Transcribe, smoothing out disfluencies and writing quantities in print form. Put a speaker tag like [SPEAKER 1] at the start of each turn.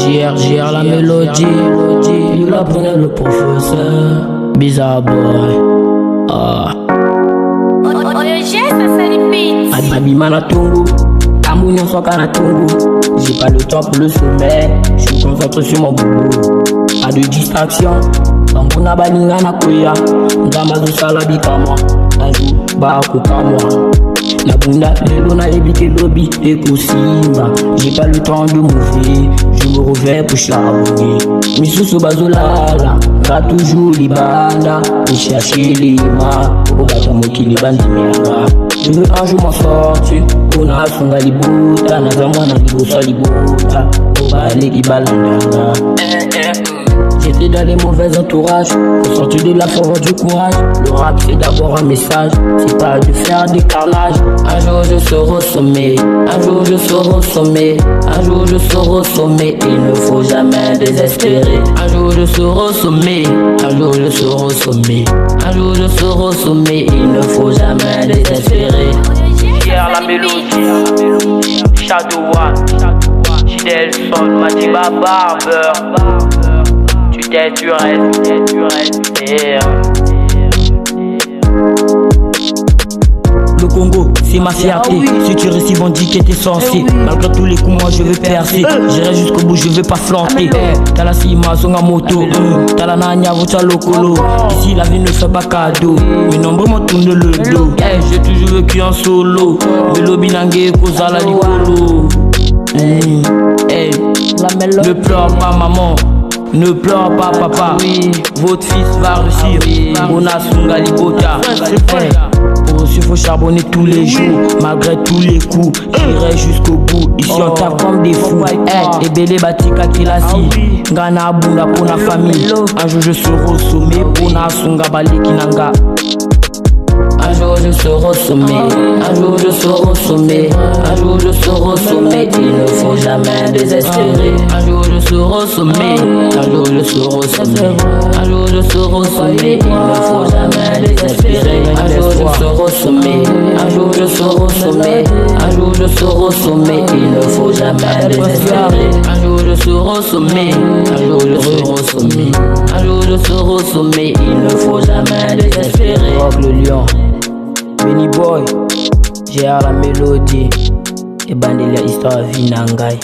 [SPEAKER 1] JR la mélodie. Il apprenait le professeur. Bizarre boy. Abimana Tungu, Amounion Sokana Tungu. J'ai pas le temps pour le sommet, je suis concentré sur mon boulot. Pas de distraction, Bambuna Baninga Nakoya. Ndamazo Salabi Kama, Ajou Bako Kama. La bunda, les lona éviter lobby et Kosimba. J'ai pas le temps de mouver, je me refais pour charbonner. Misusu Bazolala, va toujours libanda. Pour chercher les mains, au bateau qui les bandit. Je veux un jour m'en sortir, on a son galibouta. Nazamwa na libosa libouta, on va aller qui balandanga. J'étais dans les mauvais entourages, pour sortir de la forêt du courage. Le rap c'est d'abord un message, c'est pas de faire des carnages. Un jour je serai au sommet, un jour je serai au sommet, un jour je serai au sommet. Il ne faut jamais désespérer. Un jour je serai au sommet, un jour je serai au sommet, un jour je serai au sommet. Il ne faut jamais désespérer.
[SPEAKER 2] Hier la mélodie, Shadow One, Fidel Son, Madiba Barber. Tu restes,
[SPEAKER 1] Le Congo, c'est ma fierté. Si tu réussis, on dit que t'es censé. Malgré tous les coups, moi je veux percer. J'irai jusqu'au bout, je veux pas flanter. T'as la cima, son moto. T'as la nanya, votre locolo. Ici, la vie ne fait pas cadeau. Mais nombreux m'ont tourné le dos. J'ai toujours vécu en solo. Mais l'obinangue, causa la dicolo. Ne pleure pas, maman. Ne pleure pas papa, votre fils va réussir. On a son galibota. Pour aussi faut charbonner tous les jours. Malgré tous les coups, j'irai jusqu'au bout. Ici on tape comme des fous. Et belé batika kilasi. Ngana abunga pour la famille. Un jour je serai au sommet. Pour na sunga bali kinanga. Un jour je serai au sommet, un jour je serai au sommet, un jour je serai au sommet. Il ne faut jamais désespérer. Un jour je serai au sommet, un jour je serai au sommet, un jour je serai au sommet. Il ne faut jamais désespérer. Un jour je serai au sommet, un jour je serai au sommet, un jour je serai au sommet. Il ne faut jamais désespérer. Un jour je serai au sommet, un jour je serai au sommet, un jour je serai au sommet. Il ne faut jamais désespérer. Rock le lion. Benny Boy, j'ai la mélodie et Bandelia histoire Vinangai.